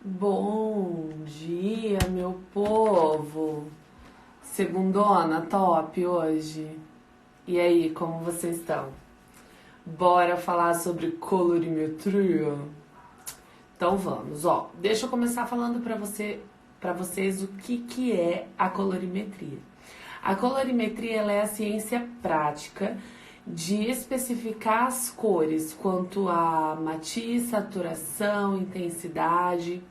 Bom dia, meu povo. Segundona top hoje. E aí, como vocês estão? Bora falar sobre colorimetria? Então vamos, ó. Deixa eu começar falando para vocês o que é a colorimetria. A colorimetria ela é a ciência prática de especificar as cores quanto a matiz, saturação, intensidade.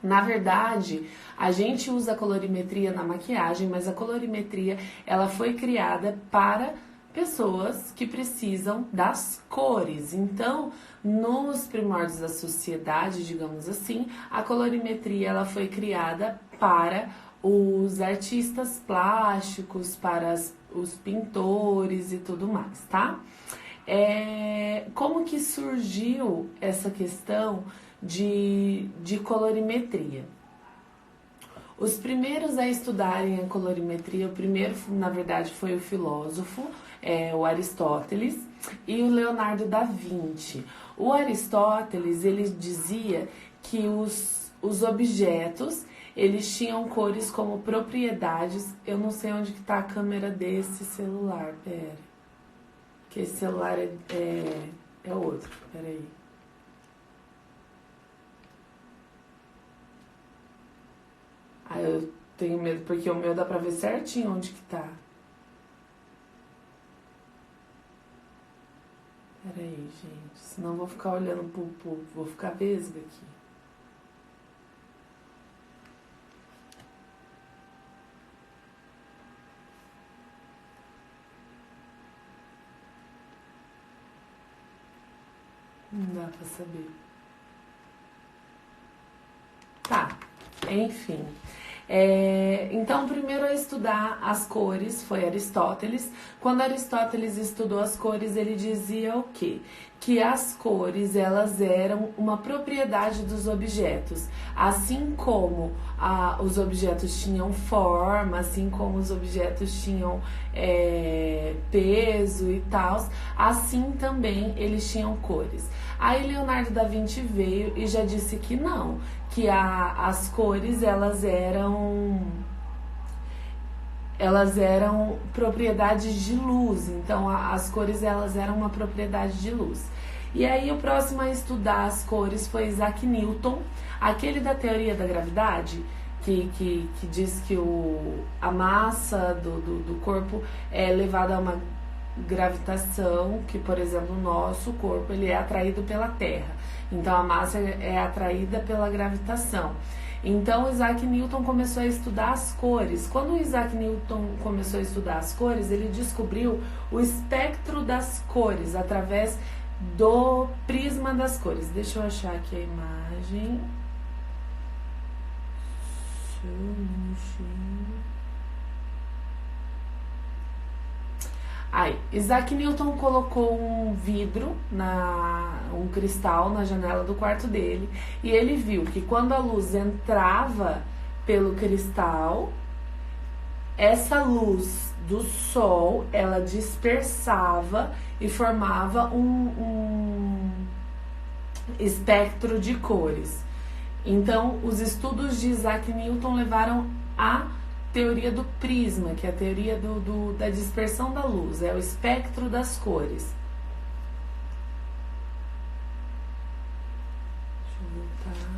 Na verdade, a gente usa a colorimetria na maquiagem, mas a colorimetria ela foi criada para pessoas que precisam das cores. Então, nos primórdios da sociedade, digamos assim, a colorimetria ela foi criada para os artistas plásticos, para os pintores e tudo mais, tá? Como que surgiu essa questão de colorimetria? Os primeiros a estudarem a colorimetria, o primeiro, na verdade, foi o filósofo, o Aristóteles, e o Leonardo da Vinci. O Aristóteles, ele dizia que os objetos, eles tinham cores como propriedades. Eu não sei onde que tá a câmera desse celular, pera. Que esse celular é outro, peraí. Ah, eu tenho medo, porque o meu dá pra ver certinho onde que tá. Peraí, gente, senão eu vou ficar olhando vou ficar vesga aqui. Não dá pra saber. Tá, enfim. Então, primeiro a estudar as cores foi Aristóteles. Quando Aristóteles estudou as cores, ele dizia o quê? Que as cores, elas eram uma propriedade dos objetos. Assim como os objetos tinham forma, assim como os objetos tinham peso e tal, assim também eles tinham cores. Aí Leonardo da Vinci veio e já disse que não, que as cores elas eram propriedades de luz. Então as cores elas eram uma propriedade de luz. E aí o próximo a estudar as cores foi Isaac Newton, aquele da teoria da gravidade, que diz que a massa do corpo é levada a uma gravitação, que por exemplo o nosso corpo ele é atraído pela Terra, então a massa é atraída pela gravitação. Então Isaac Newton começou a estudar as cores. Quando Isaac Newton começou a estudar as cores, ele descobriu o espectro das cores através do prisma das cores. Deixa eu achar aqui a imagem. Aí, Isaac Newton colocou um vidro, um cristal na janela do quarto dele, e ele viu que quando a luz entrava pelo cristal, essa luz do sol, ela dispersava e formava um espectro de cores. Então, os estudos de Isaac Newton levaram a teoria do prisma, que é a teoria da dispersão da luz, é o espectro das cores. Deixa eu voltar.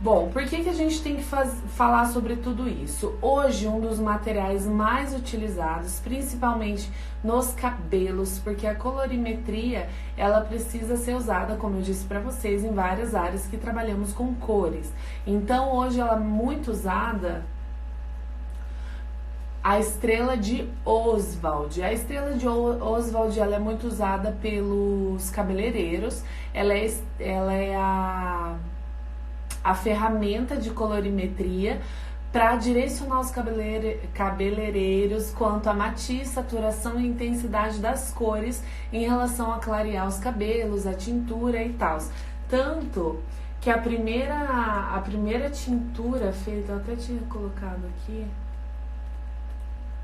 Bom, por que a gente tem que falar sobre tudo isso? Hoje, um dos materiais mais utilizados, principalmente nos cabelos, porque a colorimetria, ela precisa ser usada, como eu disse para vocês, em várias áreas que trabalhamos com cores. Então, hoje ela é muito usada a estrela de Oswald. A estrela de Oswald, ela é muito usada pelos cabeleireiros. Ela é a ferramenta de colorimetria para direcionar os cabeleireiros quanto a matiz, saturação e intensidade das cores em relação a clarear os cabelos, a tintura e tal. Tanto que a primeira tintura feita, eu até tinha colocado aqui,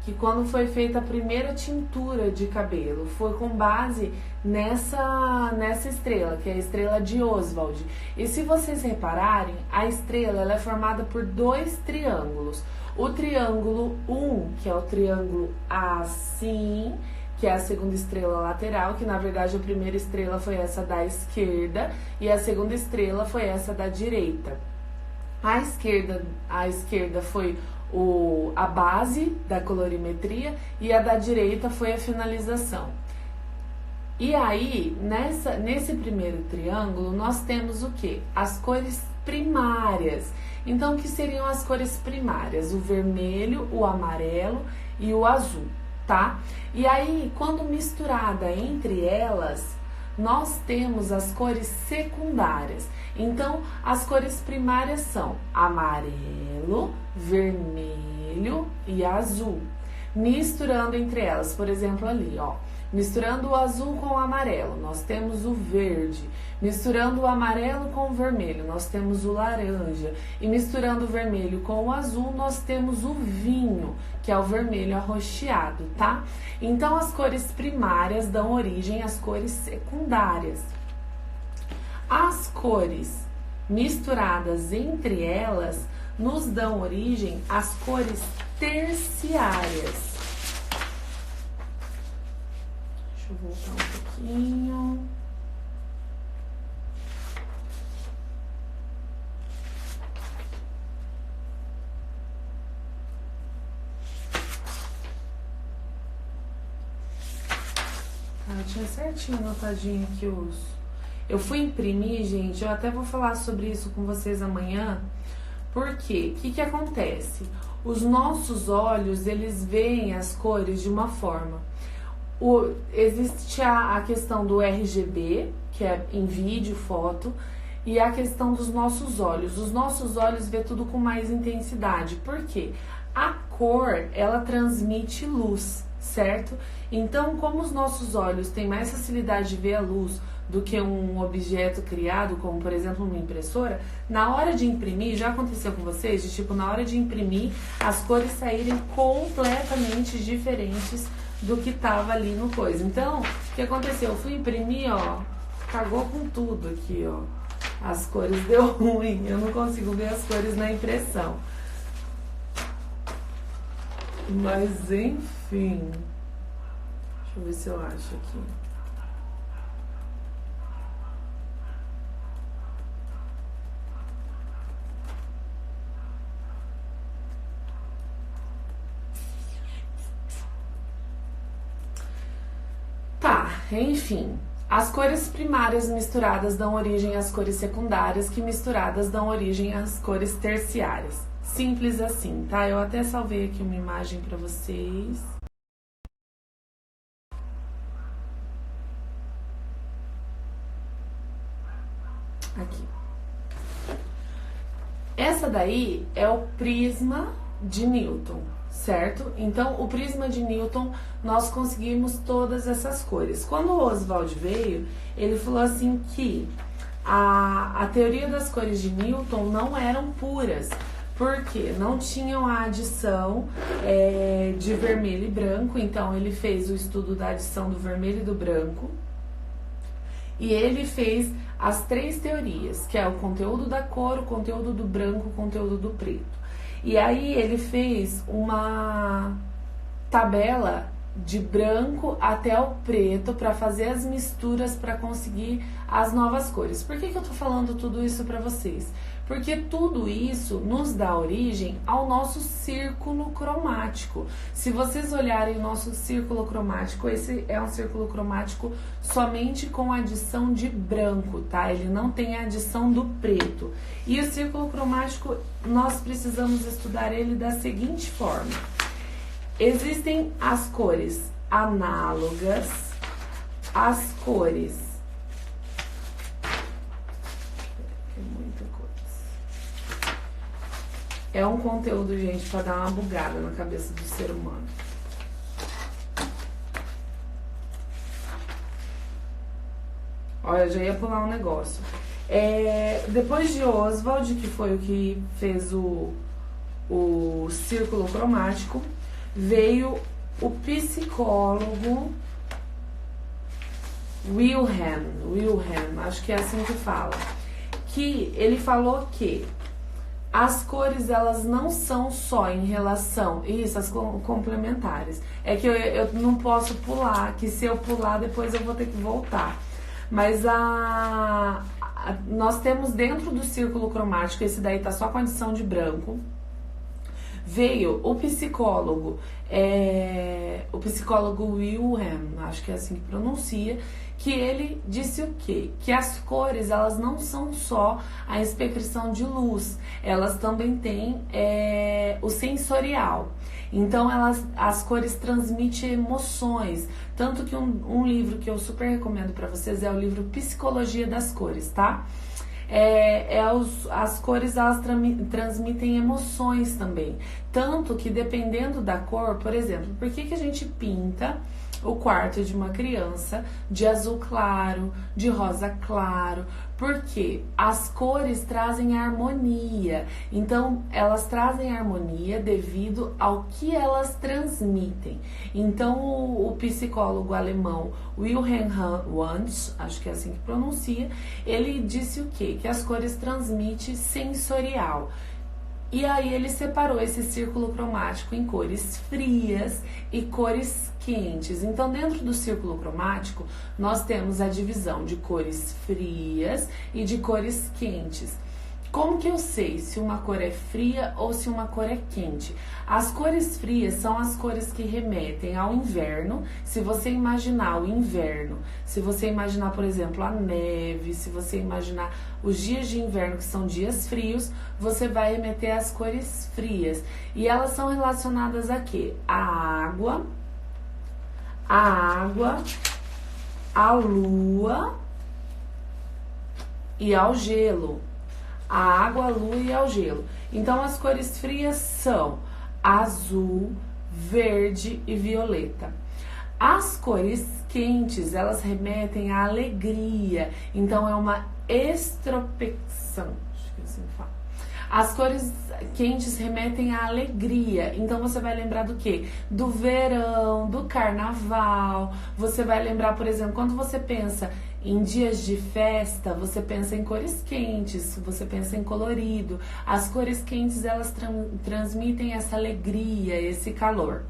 que quando foi feita a primeira tintura de cabelo, foi com base nessa estrela, que é a estrela de Oswald. E se vocês repararem, a estrela ela é formada por dois triângulos. O triângulo 1, que é o triângulo assim, que é a segunda estrela lateral, que na verdade a primeira estrela foi essa da esquerda e a segunda estrela foi essa da direita. A esquerda foi a base da colorimetria e a da direita foi a finalização. E aí, nesse primeiro triângulo, nós temos o quê? As cores primárias. Então, o que seriam as cores primárias? O vermelho, o amarelo e o azul, tá? E aí, quando misturada entre elas, nós temos as cores secundárias. Então, as cores primárias são amarelo, vermelho e azul. Misturando entre elas, por exemplo, ali, ó. Misturando o azul com o amarelo, nós temos o verde. Misturando o amarelo com o vermelho, nós temos o laranja. E misturando o vermelho com o azul, nós temos o vinho, que é o vermelho arroxeado, tá? Então, as cores primárias dão origem às cores secundárias. As cores misturadas entre elas nos dão origem às cores terciárias. Deixa eu voltar um pouquinho. Eu tinha certinho anotadinho aqui os... Eu fui imprimir, gente, eu até vou falar sobre isso com vocês amanhã, porque o que acontece? Os nossos olhos, eles veem as cores de uma forma. Existe a questão do RGB, que é em vídeo, foto, e a questão dos nossos olhos. Os nossos olhos vê tudo com mais intensidade. Por quê? A cor, ela transmite luz, certo? Então, como os nossos olhos têm mais facilidade de ver a luz do que um objeto criado, como por exemplo uma impressora, na hora de imprimir, já aconteceu com vocês, de tipo, na hora de imprimir, as cores saírem completamente diferentes do que tava ali no coisa. Então, o que aconteceu? Eu fui imprimir, ó, cagou com tudo aqui, ó. As cores deu ruim, eu não consigo ver as cores na impressão. Mas enfim, deixa eu ver se eu acho aqui. Tá, enfim, as cores primárias misturadas dão origem às cores secundárias, que misturadas dão origem às cores terciárias. Simples assim, tá? Eu até salvei aqui uma imagem pra vocês. Aqui. Essa daí é o prisma de Newton, certo? Então, o prisma de Newton, nós conseguimos todas essas cores. Quando o Oswald veio, ele falou assim que a teoria das cores de Newton não eram puras, porque não tinham a adição de vermelho e branco. Então, ele fez o estudo da adição do vermelho e do branco, e ele fez as três teorias, que é o conteúdo da cor, o conteúdo do branco, o conteúdo do preto. E aí ele fez uma tabela de branco até o preto para fazer as misturas para conseguir as novas cores. Por que eu tô falando tudo isso para vocês? Porque tudo isso nos dá origem ao nosso círculo cromático. Se vocês olharem o nosso círculo cromático, esse é um círculo cromático somente com adição de branco, tá? Ele não tem a adição do preto. E o círculo cromático, nós precisamos estudar ele da seguinte forma. Existem as cores análogas, as cores... É um conteúdo, gente, para dar uma bugada na cabeça do ser humano. Olha, eu já ia pular um negócio. Depois de Oswald, que foi o que fez o círculo cromático, veio o psicólogo Wilhelm, acho que é assim que fala, que ele falou que as cores, elas não são só em relação, isso, as complementares, é que eu não posso pular, que se eu pular depois eu vou ter que voltar, mas nós temos dentro do círculo cromático, esse daí tá só com a adição de branco, veio o psicólogo Wilhelm, acho que é assim que pronuncia, que ele disse o quê? Que as cores, elas não são só a expressão de luz, elas também têm o sensorial. Então, as cores transmitem emoções. Tanto que um livro que eu super recomendo para vocês é o livro Psicologia das Cores, tá? As cores, elas transmitem emoções também. Tanto que dependendo da cor, por exemplo, por que a gente pinta o quarto de uma criança de azul claro, de rosa claro? Porque as cores trazem harmonia. Então, elas trazem harmonia devido ao que elas transmitem. Então, o psicólogo alemão Wilhelm Wundt, acho que é assim que pronuncia, ele disse o quê? Que as cores transmitem sensorial. E aí ele separou esse círculo cromático em cores frias e cores quentes. Então, dentro do círculo cromático, nós temos a divisão de cores frias e de cores quentes. Como que eu sei se uma cor é fria ou se uma cor é quente? As cores frias são as cores que remetem ao inverno. Se você imaginar o inverno, se você imaginar, por exemplo, a neve, se você imaginar os dias de inverno, que são dias frios, você vai remeter às cores frias. E elas são relacionadas a quê? A água, a lua e ao gelo. A água, a lua e ao gelo. Então, as cores frias são azul, verde e violeta. As cores quentes, elas remetem à alegria. Então, é uma extrospecção. Acho que assim fala. As cores quentes remetem à alegria. Então, você vai lembrar do quê? Do verão, do carnaval. Você vai lembrar, por exemplo, quando você pensa em dias de festa, você pensa em cores quentes, você pensa em colorido. As cores quentes, elas transmitem essa alegria, esse calor.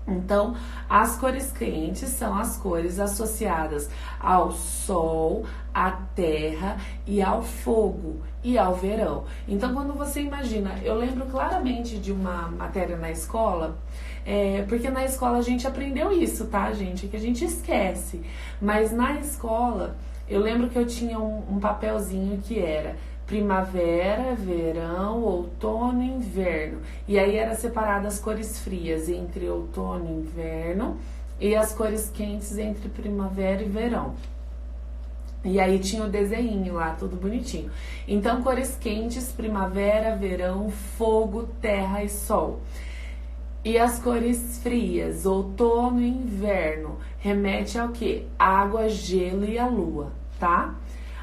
Então, as cores quentes são as cores associadas ao sol, à terra e ao fogo e ao verão. Então, quando você imagina, eu lembro claramente de uma matéria na escola, porque na escola a gente aprendeu isso, tá, gente? Que a gente esquece. Mas na escola, eu lembro que eu tinha um papelzinho que era primavera, verão, outono e inverno. E aí era separado as cores frias entre outono e inverno e as cores quentes entre primavera e verão. E aí tinha o desenho lá, tudo bonitinho. Então, cores quentes, primavera, verão, fogo, terra e sol. E as cores frias, outono e inverno, remete ao quê? Água, gelo e a lua, tá?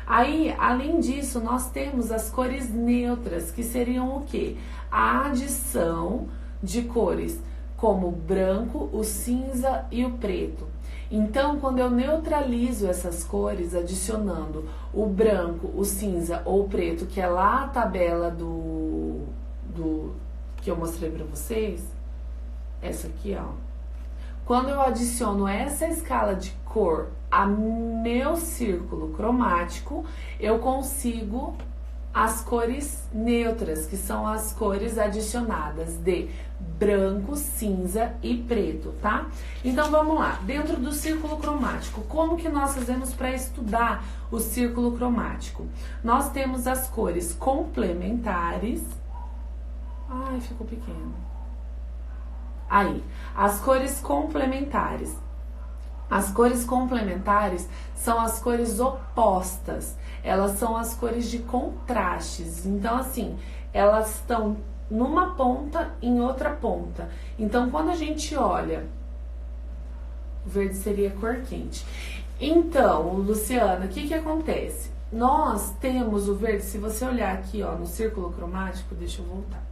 Aí, além disso, nós temos as cores neutras, que seriam o quê? A adição de cores como o branco, o cinza e o preto. Então, quando eu neutralizo essas cores, adicionando o branco, o cinza ou o preto, que é lá a tabela do que eu mostrei pra vocês, essa aqui, ó. Quando eu adiciono essa escala de cor a meu círculo cromático, eu consigo as cores neutras, que são as cores adicionadas de branco, cinza e preto, tá? Então, vamos lá. Dentro do círculo cromático, como que nós fazemos para estudar o círculo cromático? Nós temos as cores complementares. Ai, ficou pequeno. Aí, as cores complementares. As cores complementares são as cores opostas. Elas são as cores de contrastes. Então, assim, elas estão numa ponta em outra ponta. Então, quando a gente olha, o verde seria cor quente. Então, Luciana, o que acontece? Nós temos o verde, se você olhar aqui, ó, no círculo cromático, deixa eu voltar.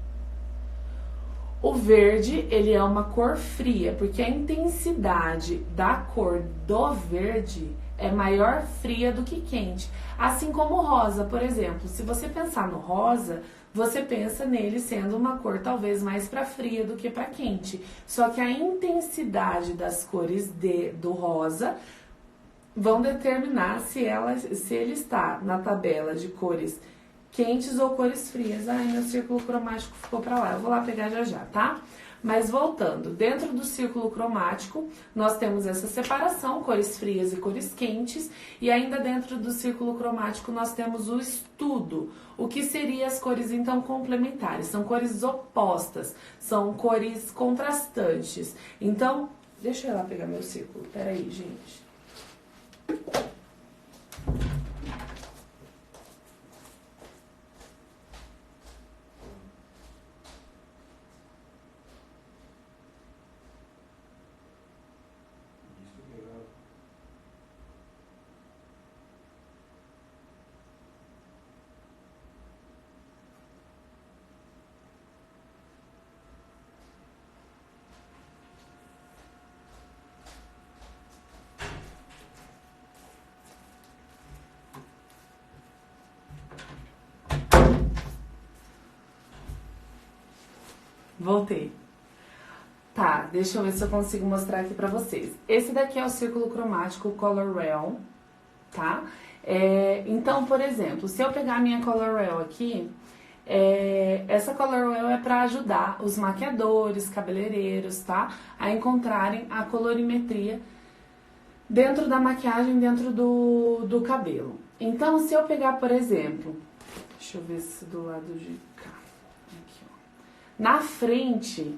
O verde, ele é uma cor fria, porque a intensidade da cor do verde é maior fria do que quente. Assim como o rosa, por exemplo. Se você pensar no rosa, você pensa nele sendo uma cor talvez mais para fria do que para quente. Só que a intensidade das cores do rosa vão determinar se ele está na tabela de cores quentes ou cores frias. Ai, meu círculo cromático ficou para lá. Eu vou lá pegar já já, tá? Mas voltando, dentro do círculo cromático, nós temos essa separação, cores frias e cores quentes, e ainda dentro do círculo cromático nós temos o estudo. O que seriam as cores, então, complementares? São cores opostas, são cores contrastantes. Então, deixa eu ir lá pegar meu círculo, peraí, gente. Voltei. Tá, deixa eu ver se eu consigo mostrar aqui pra vocês. Esse daqui é o círculo cromático Color Wheel, tá? Então, por exemplo, se eu pegar a minha Color Wheel aqui, essa Color Wheel é pra ajudar os maquiadores, cabeleireiros, tá? A encontrarem a colorimetria dentro da maquiagem, dentro do cabelo. Então, se eu pegar, por exemplo, deixa eu ver se do lado de cá. Na frente,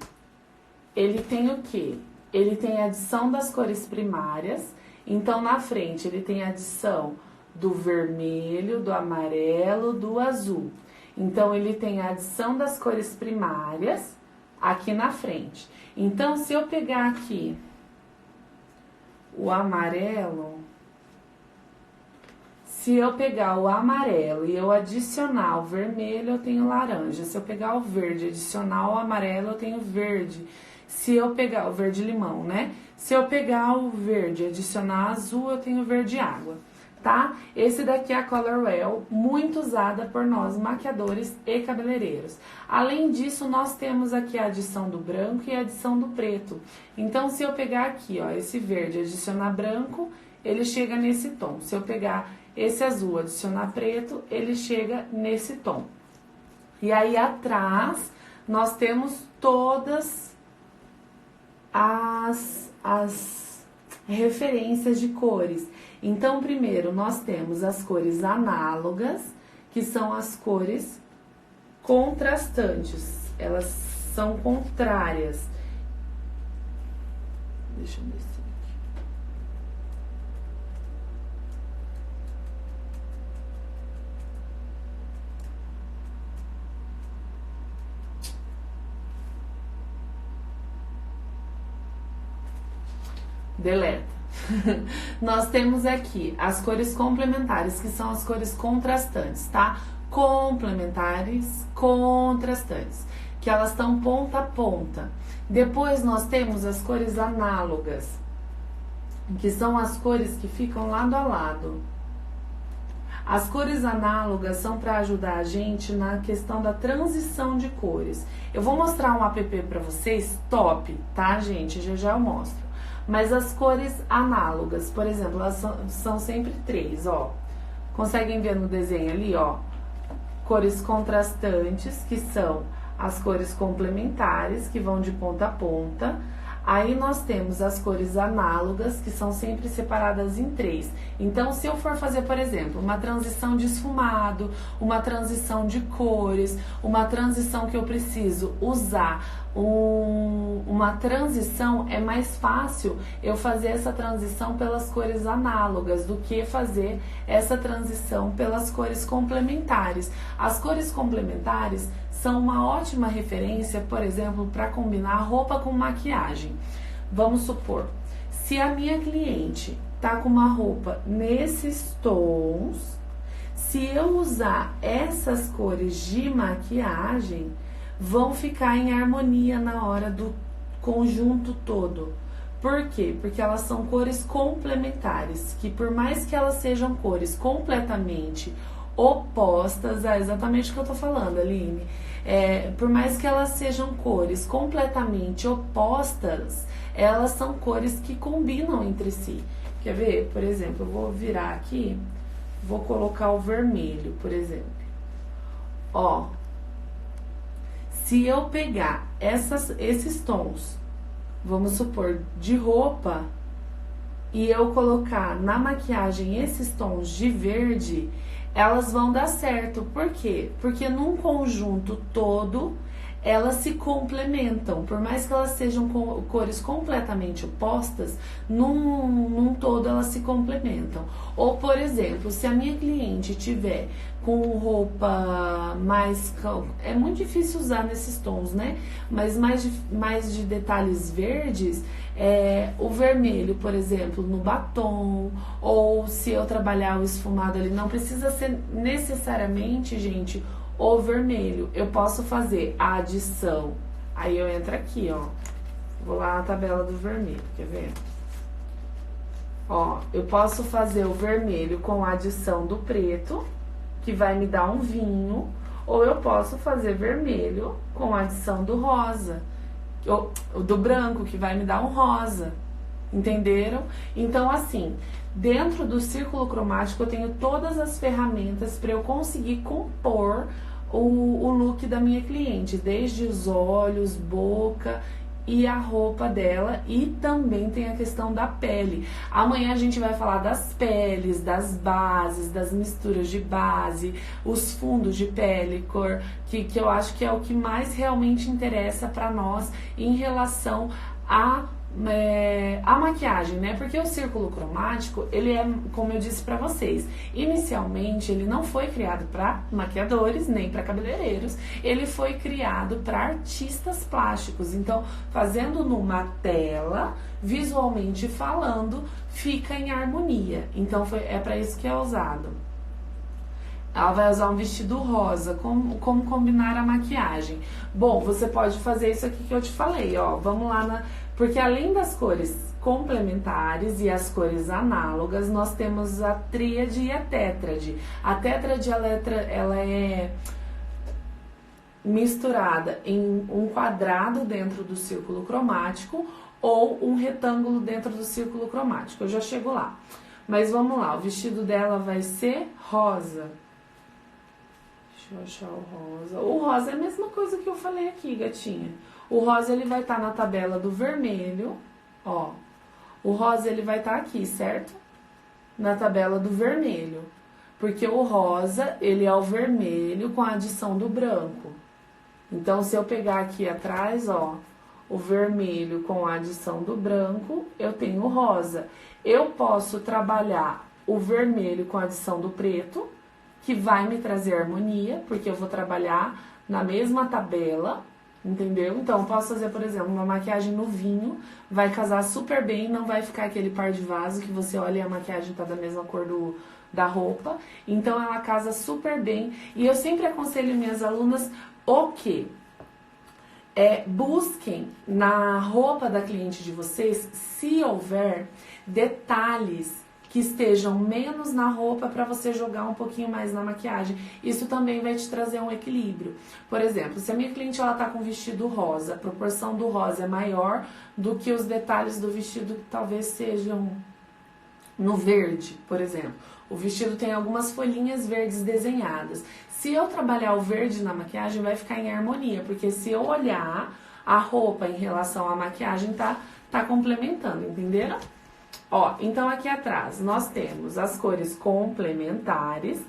ele tem o quê? Ele tem a adição das cores primárias. Então, na frente, ele tem a adição do vermelho, do amarelo, do azul. Então, ele tem a adição das cores primárias aqui na frente. Então, se eu pegar aqui o amarelo... Se eu pegar o amarelo e eu adicionar o vermelho, eu tenho laranja. Se eu pegar o verde e adicionar o amarelo, eu tenho verde. Se eu pegar o verde limão, né? Se eu pegar o verde e adicionar azul, eu tenho verde água, tá? Esse daqui é a Color Wheel, muito usada por nós maquiadores e cabeleireiros. Além disso, nós temos aqui a adição do branco e a adição do preto. Então, se eu pegar aqui, ó, esse verde e adicionar branco, ele chega nesse tom. Se eu pegar esse azul, adicionar preto, ele chega nesse tom. E aí atrás nós temos todas as referências de cores. Então, primeiro nós temos as cores análogas, que são as cores contrastantes. Elas são contrárias. Deixa eu descer. Deleta. Nós temos aqui as cores complementares, que são as cores contrastantes, tá? Complementares, contrastantes, que elas estão ponta a ponta. Depois nós temos as cores análogas, que são as cores que ficam lado a lado. As cores análogas são para ajudar a gente na questão da transição de cores. Eu vou mostrar um app para vocês top, tá, gente? Já eu mostro. Mas as cores análogas, por exemplo, elas são sempre três, ó. Conseguem ver no desenho ali, ó? Cores contrastantes, que são as cores complementares, que vão de ponta a ponta. Aí nós temos as cores análogas, que são sempre separadas em três. Então, se eu for fazer, por exemplo, uma transição de esfumado, uma transição de cores, uma transição que eu preciso usar uma transição, é mais fácil eu fazer essa transição pelas cores análogas do que fazer essa transição pelas cores complementares. As cores complementares são uma ótima referência, por exemplo, para combinar roupa com maquiagem. Vamos supor, se a minha cliente tá com uma roupa nesses tons, se eu usar essas cores de maquiagem, vão ficar em harmonia na hora do conjunto todo. Por quê? Porque elas são cores complementares, que por mais que elas sejam cores completamente opostas, é exatamente o que eu tô falando, Aline. Por mais que elas sejam cores completamente opostas, elas são cores que combinam entre si. Quer ver? Por exemplo, eu vou virar aqui, vou colocar o vermelho, por exemplo. Ó, se eu pegar esses tons, vamos supor, de roupa, e eu colocar na maquiagem esses tons de verde, elas vão dar certo. Por quê? Porque num conjunto todo, elas se complementam. Por mais que elas sejam cores completamente opostas, num todo elas se complementam. Ou, por exemplo, se a minha cliente tiver com roupa mais... É muito difícil usar nesses tons, né? Mas mais de detalhes verdes, o vermelho, por exemplo, no batom, ou se eu trabalhar o esfumado ali, não precisa ser necessariamente, gente, o vermelho. Eu posso fazer a adição, aí eu entro aqui, ó, vou lá na tabela do vermelho, quer ver? Ó, eu posso fazer o vermelho com a adição do preto, que vai me dar um vinho, ou eu posso fazer vermelho com a adição do rosa, ou do branco, que vai me dar um rosa. Entenderam? Então, assim, dentro do círculo cromático eu tenho todas as ferramentas para eu conseguir compor o look da minha cliente, desde os olhos, boca e a roupa dela, e também tem a questão da pele. Amanhã a gente vai falar das peles, das bases, das misturas de base, os fundos de pele, cor, que eu acho que é o que mais realmente interessa para nós em relação a maquiagem, né? Porque o círculo cromático, ele é, como eu disse pra vocês, inicialmente ele não foi criado para maquiadores nem para cabeleireiros, ele foi criado para artistas plásticos. Então, fazendo numa tela, visualmente falando, fica em harmonia. Então, é para isso que é usado. Ela vai usar um vestido rosa, como combinar a maquiagem? Bom, você pode fazer isso aqui que eu te falei, ó, vamos lá porque além das cores complementares e as cores análogas, nós temos a tríade e a tétrade. A tétrade, ela é misturada em um quadrado dentro do círculo cromático ou um retângulo dentro do círculo cromático. Eu já chego lá. Mas vamos lá, o vestido dela vai ser rosa. Deixa eu achar o rosa. O rosa é a mesma coisa que eu falei aqui, gatinha. O rosa, ele vai estar na tabela do vermelho, ó. O rosa, ele vai estar aqui, certo? Na tabela do vermelho. Porque o rosa, ele é o vermelho com a adição do branco. Então, se eu pegar aqui atrás, ó, o vermelho com a adição do branco, eu tenho o rosa. Eu posso trabalhar o vermelho com a adição do preto, que vai me trazer harmonia, porque eu vou trabalhar na mesma tabela, entendeu? Então, eu posso fazer, por exemplo, uma maquiagem no vinho, vai casar super bem, não vai ficar aquele par de vaso que você olha e a maquiagem tá da mesma cor da roupa. Então, ela casa super bem. E eu sempre aconselho minhas alunas o quê? Busquem na roupa da cliente de vocês, se houver detalhes que estejam menos na roupa para você jogar um pouquinho mais na maquiagem. Isso também vai te trazer um equilíbrio. Por exemplo, se a minha cliente ela tá com vestido rosa, a proporção do rosa é maior do que os detalhes do vestido que talvez sejam no verde, por exemplo. O vestido tem algumas folhinhas verdes desenhadas. Se eu trabalhar o verde na maquiagem, vai ficar em harmonia, porque se eu olhar a roupa em relação à maquiagem, tá complementando, entenderam? Ó, então aqui atrás nós temos as cores complementares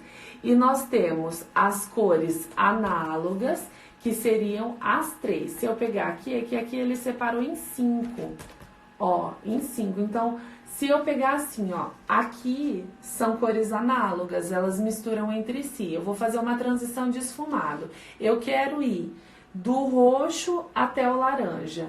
e nós temos as cores análogas, que seriam as três. Se eu pegar aqui ele separou em 5, ó, em 5. Então, se eu pegar assim, ó, aqui são cores análogas, elas misturam entre si. Eu vou fazer uma transição de esfumado. Eu quero ir do roxo até o laranja.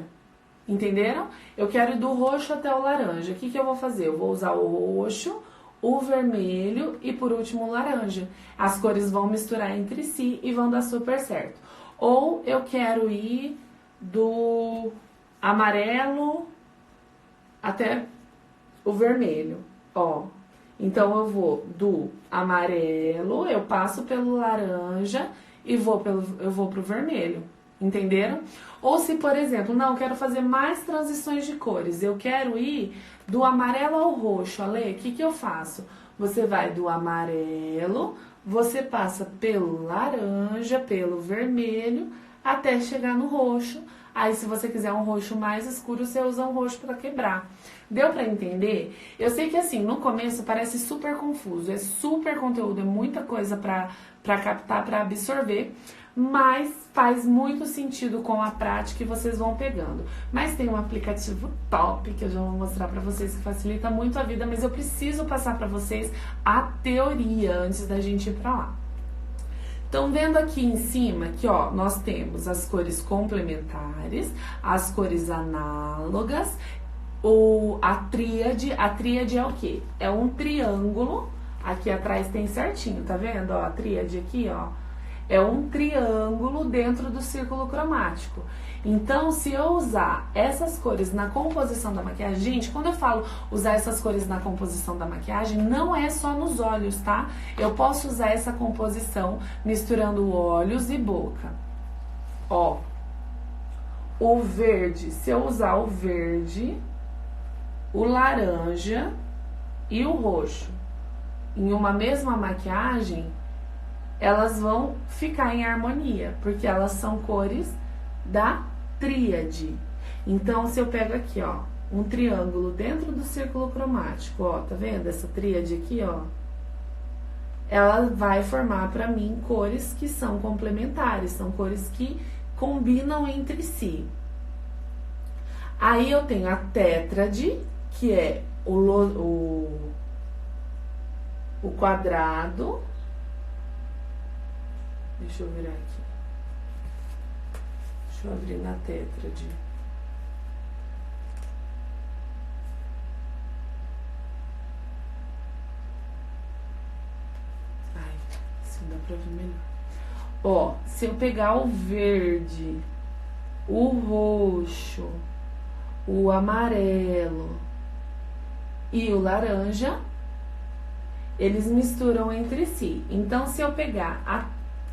Entenderam? Eu quero ir do roxo até o laranja. O que eu vou fazer? Eu vou usar o roxo, o vermelho e por último o laranja. As cores vão misturar entre si e vão dar super certo. Ou eu quero ir do amarelo até o vermelho, ó. Então eu vou do amarelo, eu passo pelo laranja e eu vou pro vermelho, entenderam? Ou se, por exemplo, não, eu quero fazer mais transições de cores, eu quero ir do amarelo ao roxo, Ale, o que eu faço? Você vai do amarelo, você passa pelo laranja, pelo vermelho, até chegar no roxo. Aí, se você quiser um roxo mais escuro, você usa um roxo para quebrar. Deu para entender? Eu sei que assim, no começo parece super confuso, é super conteúdo, é muita coisa para captar, para absorver, mas faz muito sentido com a prática e vocês vão pegando. Mas tem um aplicativo top que eu já vou mostrar para vocês que facilita muito a vida, mas eu preciso passar para vocês a teoria antes da gente ir para lá. Então, vendo aqui em cima, que ó, nós temos as cores complementares, as cores análogas, a tríade é o quê? É um triângulo, aqui atrás tem certinho, tá vendo? Ó, a tríade aqui, ó, é um triângulo dentro do círculo cromático. Então, se eu usar essas cores na composição da maquiagem, gente, quando eu falo usar essas cores na composição da maquiagem, não é só nos olhos, tá? Eu posso usar essa composição misturando olhos e boca. Ó, o verde, se eu usar o verde, o laranja e o roxo em uma mesma maquiagem, elas vão ficar em harmonia, porque elas são cores da tríade. Então, se eu pego aqui, ó, um triângulo dentro do círculo cromático, ó, tá vendo essa tríade aqui, ó? Ela vai formar pra mim cores que são complementares, são cores que combinam entre si. Aí eu tenho a tétrade, que é o quadrado. Deixa eu virar aqui. Deixa eu abrir na tétrade. Ai, assim dá pra ver melhor. Ó, se eu pegar o verde, o roxo, o amarelo e o laranja, eles misturam entre si. Então, se eu pegar a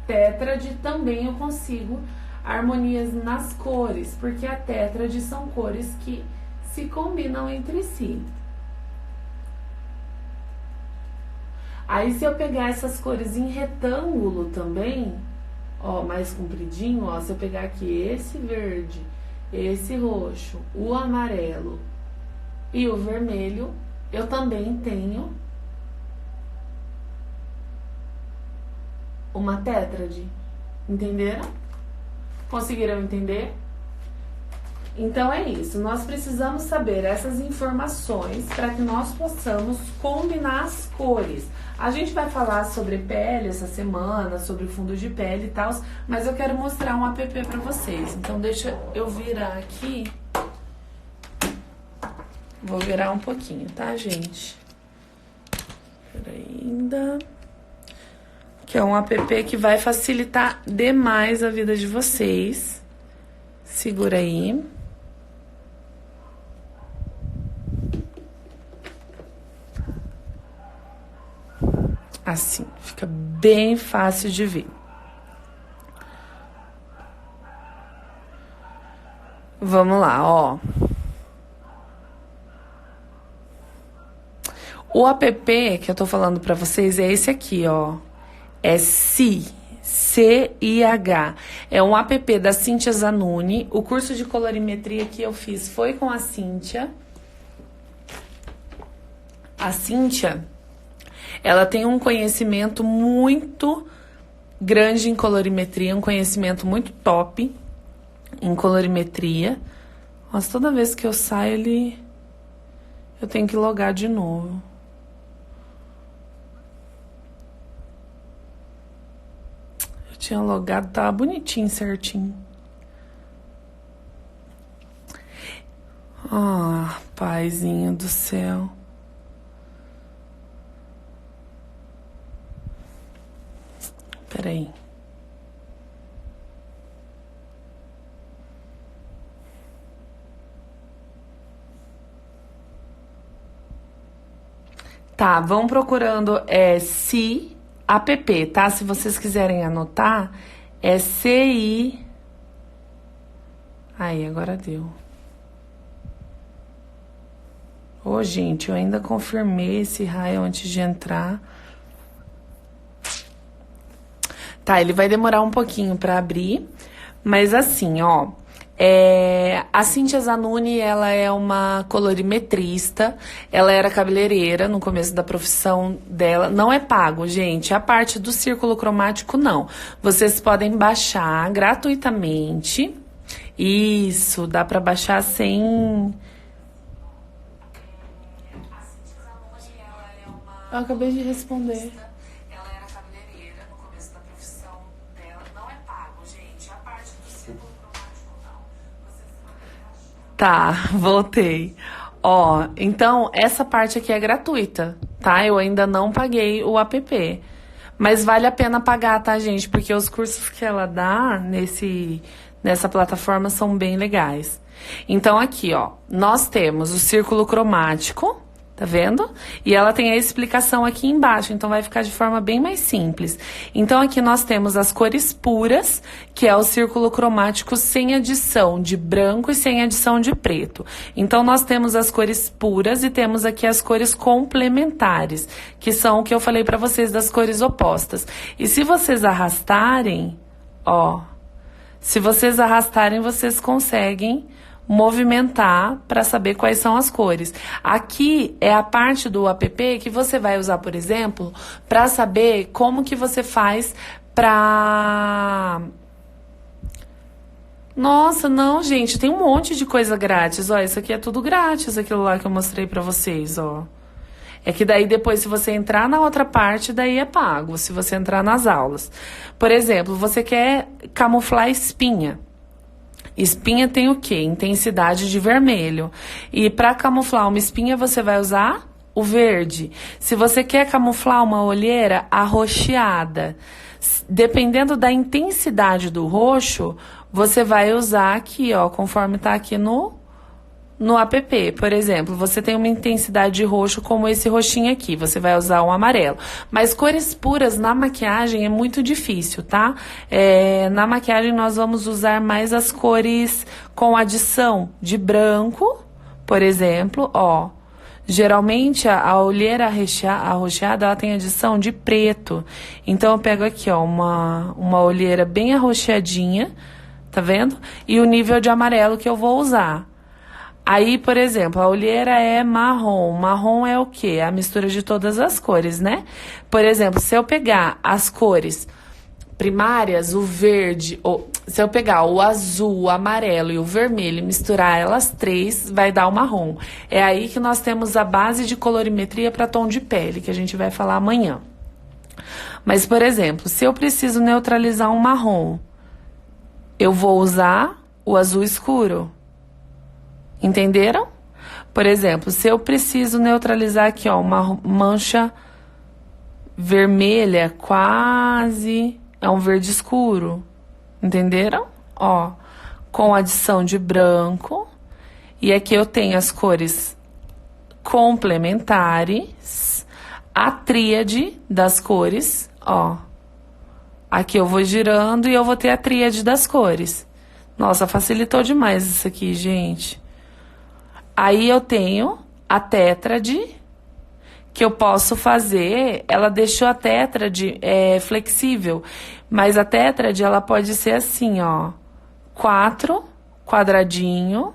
tétrade, também eu consigo harmonias nas cores, porque a tétrade são cores que se combinam entre si. Aí, se eu pegar essas cores em retângulo também, ó, mais compridinho, ó, se eu pegar aqui esse verde, esse roxo, o amarelo e o vermelho, eu também tenho uma tétrade. Entenderam? Conseguiram entender? Então é isso, nós precisamos saber essas informações para que nós possamos combinar as cores. A gente vai falar sobre pele essa semana, sobre fundo de pele e tal, mas eu quero mostrar um app para vocês. Então deixa eu virar aqui. Vou virar um pouquinho, tá, gente? Peraí, ainda. Que é um app que vai facilitar demais a vida de vocês. Segura aí. Assim, fica bem fácil de ver. Vamos lá, ó. O app que eu tô falando pra vocês é esse aqui, ó. É C-I-H. É um app da Cíntia Zanuni. O curso de colorimetria que eu fiz foi com a Cíntia. A Cíntia, ela tem um conhecimento muito grande em colorimetria, um conhecimento muito top em colorimetria. Mas toda vez que eu saio, eu tenho que logar de novo. Eu tinha logado, tava bonitinho, certinho. Ah, paizinho do céu. Peraí. Tá, vão procurando CIAPP, tá? Se vocês quiserem anotar, é CI... Aí, agora deu. Ô, gente, eu ainda confirmei esse raio antes de entrar. Tá, ele vai demorar um pouquinho pra abrir, mas assim, ó... a Cíntia Zanuni, ela é uma colorimetrista, ela era cabeleireira no começo da profissão dela, não é pago, gente, a parte do círculo cromático não, vocês podem baixar gratuitamente, isso, dá pra baixar sem... Eu acabei de responder. Tá, voltei. Ó, então essa parte aqui é gratuita, tá? Eu ainda não paguei o app. Mas vale a pena pagar, tá, gente? Porque os cursos que ela dá nessa plataforma são bem legais. Então aqui, ó, nós temos o círculo cromático, tá vendo? E ela tem a explicação aqui embaixo, então vai ficar de forma bem mais simples. Então aqui nós temos as cores puras, que é o círculo cromático sem adição de branco e sem adição de preto. Então nós temos as cores puras e temos aqui as cores complementares, que são o que eu falei pra vocês das cores opostas. E se vocês arrastarem, ó, se vocês arrastarem, vocês conseguem movimentar para saber quais são as cores. Aqui é a parte do app que você vai usar, por exemplo, para saber como que você faz para... Nossa, não, gente, tem um monte de coisa grátis. Ó, isso aqui é tudo grátis, aquilo lá que eu mostrei para vocês, ó. É que daí depois, se você entrar na outra parte, daí é pago, se você entrar nas aulas. Por exemplo, você quer camuflar espinha. Espinha tem o quê? Intensidade de vermelho. E para camuflar uma espinha, você vai usar o verde. Se você quer camuflar uma olheira, arroxeada. Dependendo da intensidade do roxo, você vai usar aqui, ó, conforme tá aqui no app. Por exemplo, você tem uma intensidade de roxo como esse roxinho aqui, você vai usar um amarelo. Mas cores puras na maquiagem é muito difícil, tá? Na maquiagem nós vamos usar mais as cores com adição de branco, por exemplo, ó. Geralmente a olheira arroxeada ela tem adição de preto. Então eu pego aqui, ó, uma olheira bem arroxeadinha, tá vendo? E o nível de amarelo que eu vou usar. Aí, por exemplo, a olheira é marrom. Marrom é o quê? A mistura de todas as cores, né? Por exemplo, se eu pegar as cores primárias, o verde, ou se eu pegar o azul, o amarelo e o vermelho e misturar elas três, vai dar o marrom. É aí que nós temos a base de colorimetria para tom de pele, que a gente vai falar amanhã. Mas, por exemplo, se eu preciso neutralizar um marrom, eu vou usar o azul escuro. Entenderam? Por exemplo, se eu preciso neutralizar aqui, ó, uma mancha vermelha, quase, é um verde escuro. Entenderam? Ó, com adição de branco. E aqui eu tenho as cores complementares, a tríade das cores, ó. Aqui eu vou girando e eu vou ter a tríade das cores. Nossa, facilitou demais isso aqui, gente. Aí eu tenho a tétrade, que eu posso fazer, ela deixou a tétrade flexível, mas a tétrade ela pode ser assim, ó, 4 quadradinho,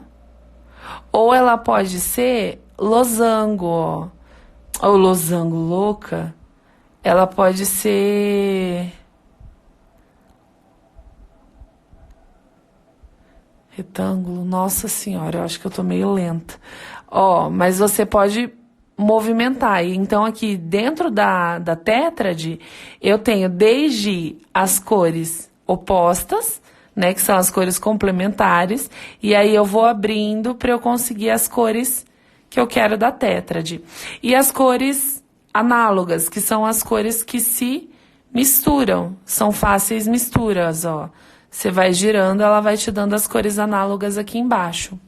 ou ela pode ser losango, ó, ou losango louca, ela pode ser retângulo, nossa senhora, eu acho que eu tô meio lenta. Ó, mas você pode movimentar. Então, aqui dentro da tétrade, eu tenho desde as cores opostas, né, que são as cores complementares, e aí eu vou abrindo para eu conseguir as cores que eu quero da tétrade. E as cores análogas, que são as cores que se misturam, são fáceis misturas, ó. Você vai girando, ela vai te dando as cores análogas aqui embaixo.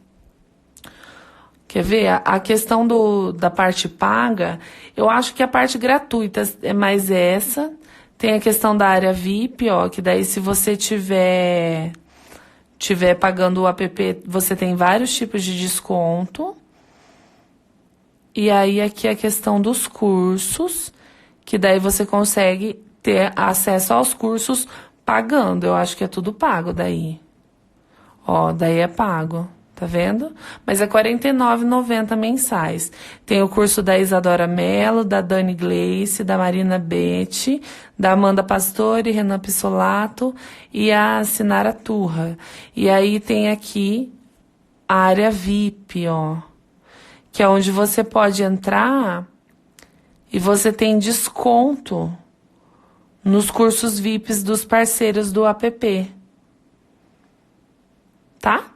Quer ver? A questão da parte paga, eu acho que a parte gratuita é mais essa. Tem a questão da área VIP, ó, que daí se você tiver pagando o app, você tem vários tipos de desconto. E aí aqui a questão dos cursos, que daí você consegue ter acesso aos cursos pagando. Eu acho que é tudo pago daí. Ó, daí é pago. Tá vendo? Mas é R$ 49,90 mensais. Tem o curso da Isadora Mello, da Dani Gleice, da Marina Betti, da Amanda Pastore, Renan Pissolato e a Sinara Turra. E aí tem aqui a área VIP, ó, que é onde você pode entrar e você tem desconto nos cursos VIPs dos parceiros do app. Tá?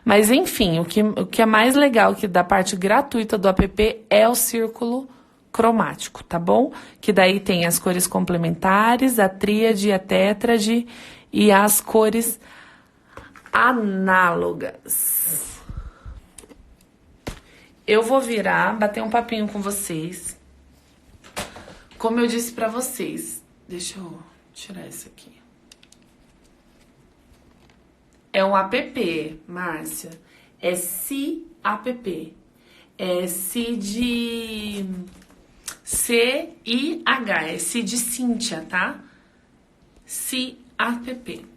Mas enfim, o que é mais legal que da parte gratuita do app é o círculo cromático, tá bom? Que daí tem as cores complementares, a tríade, a tétrade e as cores análogas. Eu vou virar, bater um papinho com vocês. Como eu disse pra vocês, deixa eu tirar isso aqui. É um app, Márcia. É CIAPP. É CI de C-I-H. É CI de Cíntia, tá? CIAPP.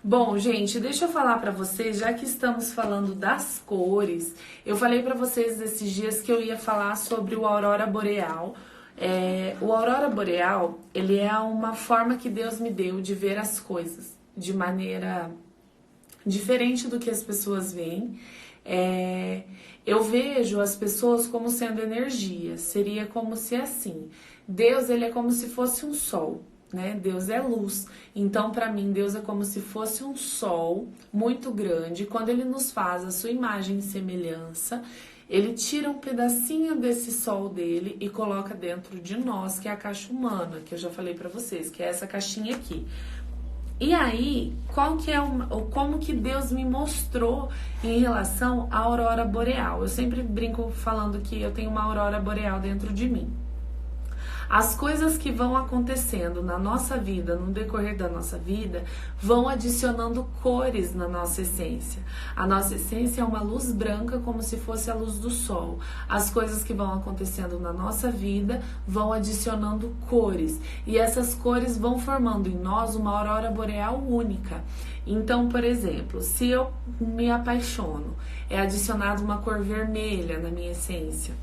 Bom, gente, deixa eu falar pra vocês, já que estamos falando das cores, eu falei pra vocês esses dias que eu ia falar sobre o Aurora Boreal. O Aurora Boreal, ele é uma forma que Deus me deu de ver as coisas de maneira diferente do que as pessoas veem. Eu vejo as pessoas como sendo energia. Seria como se assim, Deus, ele é como se fosse um sol, né? Deus é luz. Então, para mim, Deus é como se fosse um sol muito grande. Quando ele nos faz a sua imagem e semelhança, ele tira um pedacinho desse sol dele e coloca dentro de nós, que é a caixa humana, que eu já falei para vocês, que é essa caixinha aqui. E aí, como que Deus me mostrou em relação à aurora boreal? Eu sempre brinco falando que eu tenho uma aurora boreal dentro de mim. As coisas que vão acontecendo na nossa vida, no decorrer da nossa vida, vão adicionando cores na nossa essência. A nossa essência é uma luz branca, como se fosse a luz do sol. As coisas que vão acontecendo na nossa vida vão adicionando cores. E essas cores vão formando em nós uma aurora boreal única. Então, por exemplo, se eu me apaixono, é adicionado uma cor vermelha na minha essência.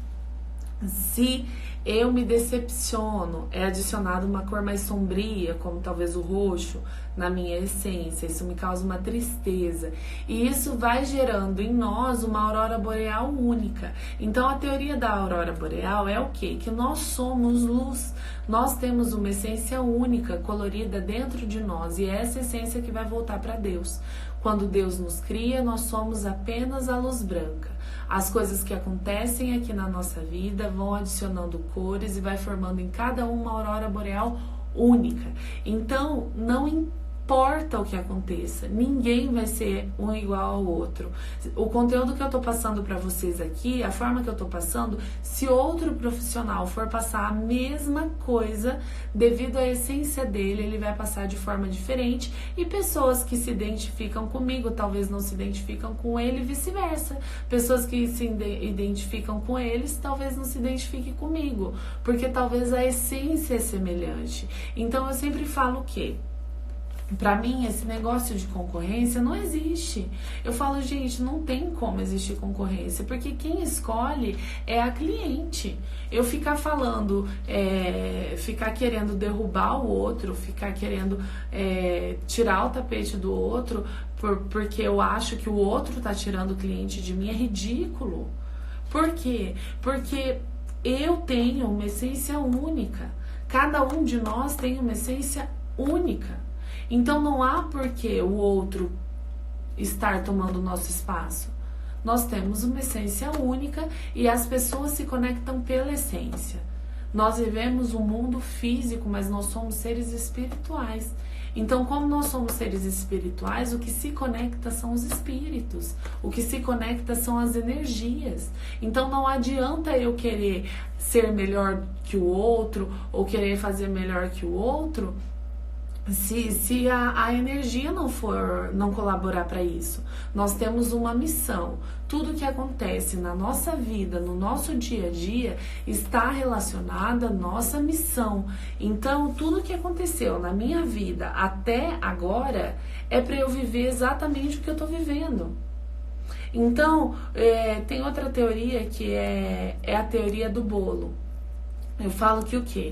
Se eu me decepciono, é adicionado uma cor mais sombria, como talvez o roxo, na minha essência. Isso me causa uma tristeza. E isso vai gerando em nós uma aurora boreal única. Então, a teoria da aurora boreal é o quê? Que nós somos luz. Nós temos uma essência única, colorida dentro de nós. E é essa essência que vai voltar para Deus. Quando Deus nos cria, nós somos apenas a luz branca. As coisas que acontecem aqui na nossa vida vão adicionando cores e vai formando em cada uma aurora boreal única. Então, não importa o que aconteça, ninguém vai ser um igual ao outro. O conteúdo que eu tô passando para vocês aqui, a forma que eu tô passando, se outro profissional for passar a mesma coisa, devido à essência dele, ele vai passar de forma diferente, e pessoas que se identificam comigo talvez não se identificam com ele e vice-versa. Pessoas que se identificam com eles talvez não se identifiquem comigo, porque talvez a essência é semelhante. Então eu sempre falo o quê? Pra mim, esse negócio de concorrência não existe. Eu falo, gente, não tem como existir concorrência, porque quem escolhe é a cliente. Eu ficar falando, ficar querendo derrubar o outro, ficar querendo tirar o tapete do outro, porque eu acho que o outro tá tirando o cliente de mim, é ridículo. Por quê? Porque eu tenho uma essência única. Cada um de nós tem uma essência única. Então não há por que o outro estar tomando o nosso espaço. Nós temos uma essência única e as pessoas se conectam pela essência. Nós vivemos um mundo físico, mas nós somos seres espirituais. Então, como nós somos seres espirituais, o que se conecta são os espíritos, o que se conecta são as energias. Então, não adianta eu querer ser melhor que o outro ou querer fazer melhor que o outro se a energia não colaborar para isso. Nós temos uma missão. Tudo que acontece na nossa vida, no nosso dia a dia, está relacionado à nossa missão. Então, tudo que aconteceu na minha vida até agora é para eu viver exatamente o que eu estou vivendo. Então, tem outra teoria que é a teoria do bolo. Eu falo que o quê?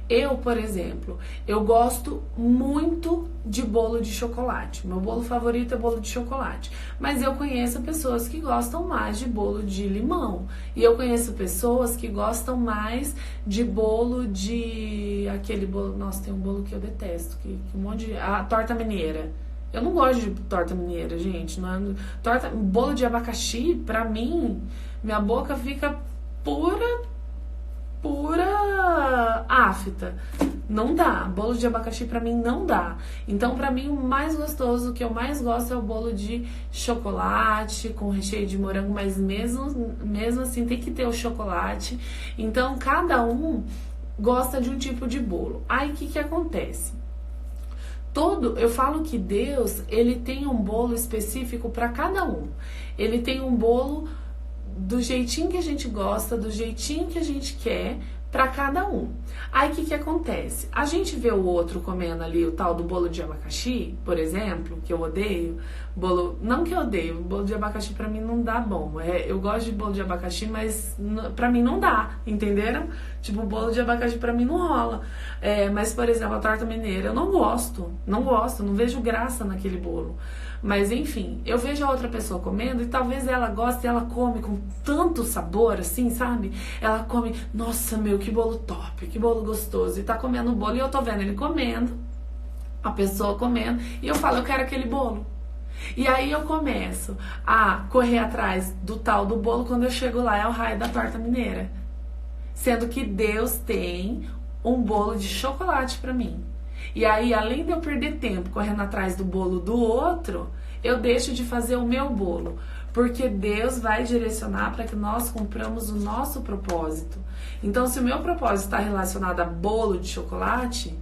Eu, por exemplo, eu gosto muito de bolo de chocolate. Meu bolo favorito é bolo de chocolate. Mas eu conheço pessoas que gostam mais de bolo de limão. E eu conheço pessoas que gostam mais de bolo de... aquele bolo... Nossa, tem um bolo que eu detesto. Que um monte de... A torta mineira. Eu não gosto de torta mineira, gente. Não é... Bolo de abacaxi, pra mim, minha boca fica pura afta. Não dá. Bolo de abacaxi pra mim não dá. Então, pra mim, o mais gostoso, o que eu mais gosto é o bolo de chocolate com recheio de morango, mas mesmo assim tem que ter o chocolate. Então, cada um gosta de um tipo de bolo. Aí, o que acontece? Eu falo que Deus, ele tem um bolo específico para cada um. Ele tem um bolo do jeitinho que a gente gosta, do jeitinho que a gente quer para cada um. Aí o que acontece? A gente vê o outro comendo ali o tal do bolo de abacaxi, por exemplo, que eu odeio. Não que eu odeio, bolo de abacaxi para mim não dá bom. Eu gosto de bolo de abacaxi, mas para mim não dá, entenderam? Tipo, bolo de abacaxi para mim não rola. Mas, por exemplo, a torta mineira, eu não gosto, não vejo graça naquele bolo. Mas enfim, eu vejo a outra pessoa comendo e talvez ela goste e ela come com tanto sabor, assim, sabe? Ela come, nossa, meu, que bolo top, que bolo gostoso. E tá comendo o bolo e eu tô vendo ele comendo, a pessoa comendo, e eu falo, eu quero aquele bolo. E aí eu começo a correr atrás do tal do bolo, quando eu chego lá é o raio da torta mineira. Sendo que Deus tem um bolo de chocolate pra mim. E aí, além de eu perder tempo correndo atrás do bolo do outro, eu deixo de fazer o meu bolo. Porque Deus vai direcionar para que nós cumpramos o nosso propósito. Então, se o meu propósito está relacionado a bolo de chocolate,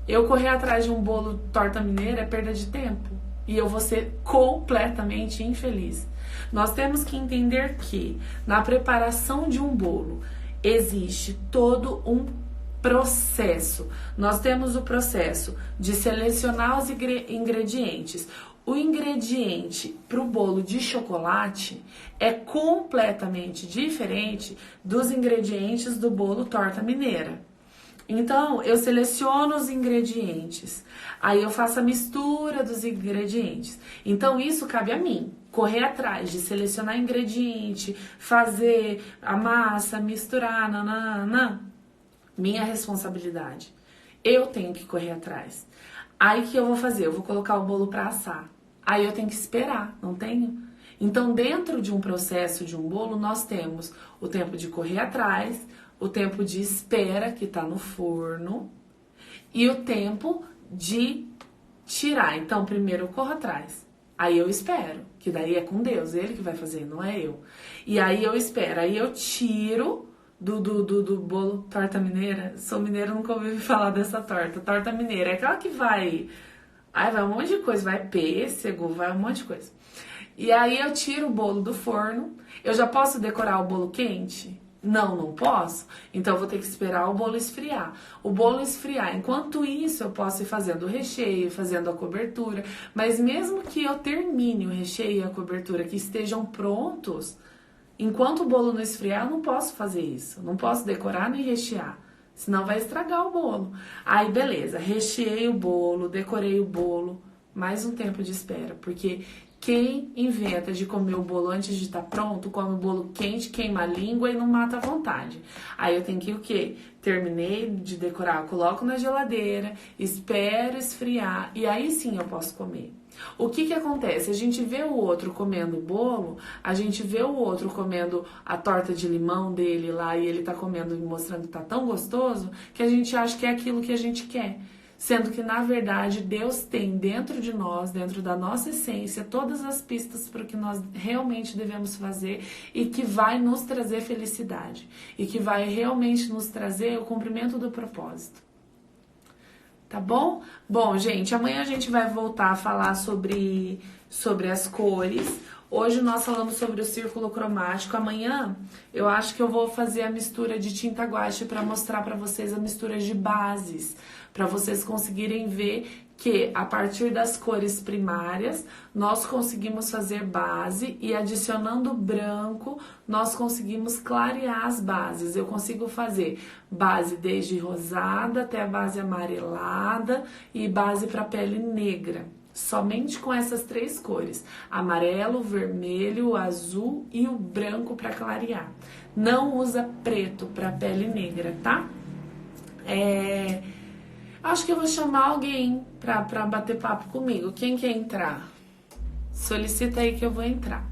eu correr atrás de um bolo torta mineira é perda de tempo. E eu vou ser completamente infeliz. Nós temos que entender que na preparação de um bolo existe todo um processo. Nós temos o processo de selecionar os ingredientes. O ingrediente para o bolo de chocolate é completamente diferente dos ingredientes do bolo torta mineira. Então, eu seleciono os ingredientes, aí eu faço a mistura dos ingredientes. Então, isso cabe a mim, correr atrás de selecionar ingrediente, fazer a massa, misturar, nananã. Minha responsabilidade. Eu tenho que correr atrás. Aí o que eu vou fazer? Eu vou colocar o bolo para assar. Aí eu tenho que esperar, não tenho? Então, dentro de um processo de um bolo, nós temos o tempo de correr atrás, o tempo de espera, que está no forno, e o tempo de tirar. Então, primeiro eu corro atrás. Aí eu espero, que daí é com Deus, ele que vai fazer, não é eu. E aí eu espero, aí eu tiro do bolo torta mineira. Sou mineira, nunca ouvi falar dessa torta. Torta mineira é aquela que vai um monte de coisa, vai pêssego, vai um monte de coisa. E aí eu tiro o bolo do forno. Eu já posso decorar o bolo quente? Não posso. Então eu vou ter que esperar o bolo esfriar. O bolo esfriar. Enquanto isso, eu posso ir fazendo o recheio, fazendo a cobertura. Mas mesmo que eu termine o recheio e a cobertura, que estejam prontos, enquanto o bolo não esfriar, eu não posso fazer isso. Não posso decorar nem rechear. Senão vai estragar o bolo. Aí, beleza. Recheei o bolo, decorei o bolo. Mais um tempo de espera. Porque quem inventa de comer o bolo antes de estar pronto, come o bolo quente, queima a língua e não mata a vontade. Aí eu tenho que o quê? Terminei de decorar, coloco na geladeira, espero esfriar e aí sim eu posso comer. O que acontece? A gente vê o outro comendo o bolo, a gente vê o outro comendo a torta de limão dele lá e ele tá comendo e mostrando que tá tão gostoso que a gente acha que é aquilo que a gente quer. sendo que na verdade Deus tem dentro de nós, dentro da nossa essência, todas as pistas para o que nós realmente devemos fazer e que vai nos trazer felicidade e que vai realmente nos trazer o cumprimento do propósito. Tá bom? Bom, gente, amanhã a gente vai voltar a falar sobre as cores. Hoje nós falamos sobre o círculo cromático. Amanhã eu acho que eu vou fazer a mistura de tinta guache para mostrar para vocês a mistura de bases, para vocês conseguirem ver que a partir das cores primárias nós conseguimos fazer base e adicionando branco nós conseguimos clarear as bases. Eu consigo fazer base desde rosada até a base amarelada e base para pele negra. Somente com essas 3 cores, amarelo, vermelho, azul e o branco para clarear. Não usa preto para pele negra, tá? Acho que eu vou chamar alguém pra bater papo comigo. Quem quer entrar? Solicita aí que eu vou entrar.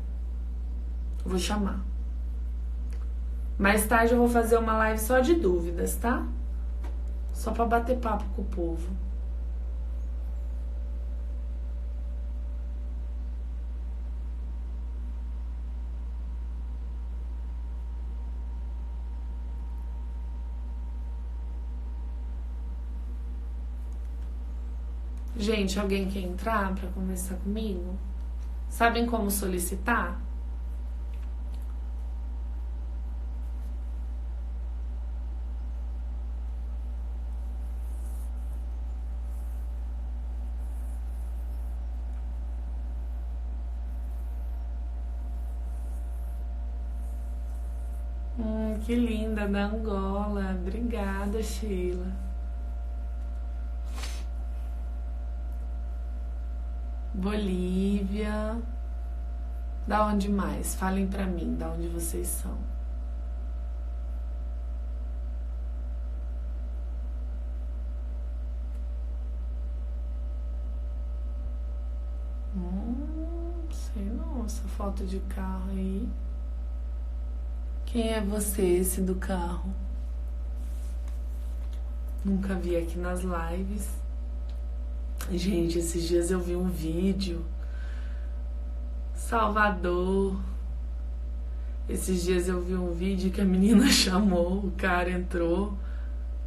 Vou chamar. Mais tarde eu vou fazer uma live só de dúvidas, tá? Só pra bater papo com o povo. Gente, alguém quer entrar para conversar comigo? Sabem como solicitar? Que linda, da Angola. Obrigada, Sheila. Bolívia. Da onde mais? Falem pra mim, da onde vocês são. Sei não, essa foto de carro aí. Quem é você, esse do carro? Nunca vi aqui nas lives. Gente, esses dias eu vi um vídeo. Salvador. Esses dias eu vi um vídeo que a menina chamou, o cara entrou.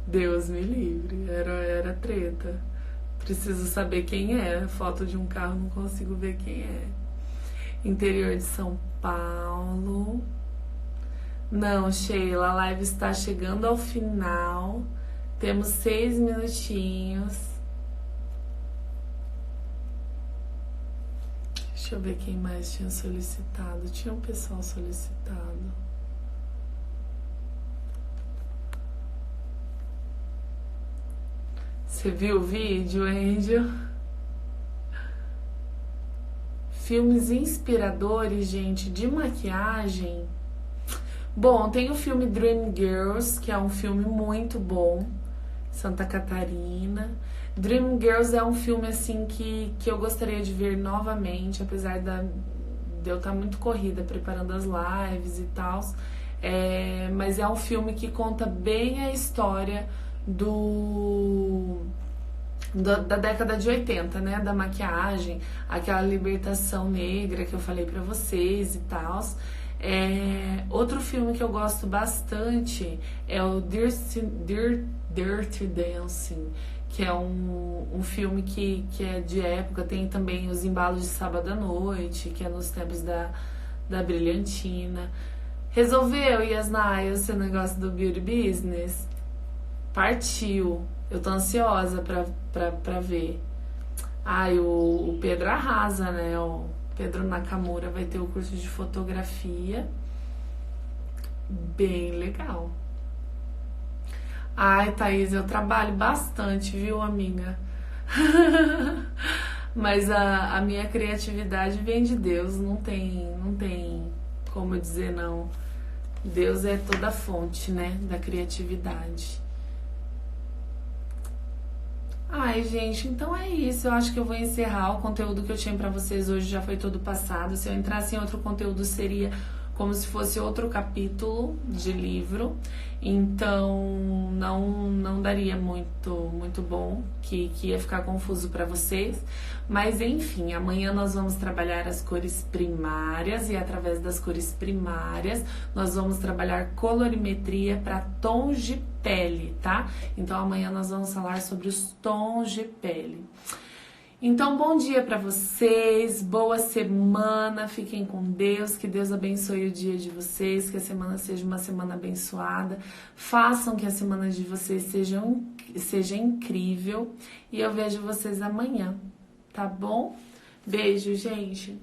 Deus me livre, era treta. Preciso saber quem é. Foto de um carro, não consigo ver quem é. Interior de São Paulo. Não, Sheila, a live está chegando ao final. Temos 6 minutinhos. Deixa eu ver quem mais tinha solicitado. Tinha um pessoal solicitado. Você viu o vídeo, Angel? Filmes inspiradores, gente, de maquiagem. Bom, tem o filme Dreamgirls, que é um filme muito bom. Santa Catarina. Dreamgirls é um filme assim que eu gostaria de ver novamente, apesar de eu estar muito corrida preparando as lives e tal. Mas é um filme que conta bem a história da década de 80, né? Da maquiagem, aquela libertação negra que eu falei pra vocês e tal. Outro filme que eu gosto bastante é o Dirty Dancing, que é um filme que é de época. Tem também Os Embalos de Sábado à Noite, que é nos tempos da Brilhantina. Resolveu, Yasnaya, o seu negócio do beauty business? Partiu. Eu tô ansiosa pra ver. O Pedro arrasa, né? O Pedro Nakamura vai ter o curso de fotografia. Bem legal. Ai, Thaís, eu trabalho bastante, viu, amiga? Mas a minha criatividade vem de Deus, não tem como eu dizer não. Deus é toda a fonte, né, da criatividade. Ai, gente, então é isso. Eu acho que eu vou encerrar. O conteúdo que eu tinha pra vocês hoje já foi todo passado. Se eu entrasse em outro conteúdo, seria como se fosse outro capítulo de livro. Então, não não daria muito bom, que ia ficar confuso para vocês. Mas enfim, amanhã nós vamos trabalhar as cores primárias e através das cores primárias nós vamos trabalhar colorimetria para tons de pele, tá? Então amanhã nós vamos falar sobre os tons de pele. Então, bom dia para vocês, boa semana, fiquem com Deus, que Deus abençoe o dia de vocês, que a semana seja uma semana abençoada, façam que a semana de vocês seja incrível e eu vejo vocês amanhã, tá bom? Beijo, gente!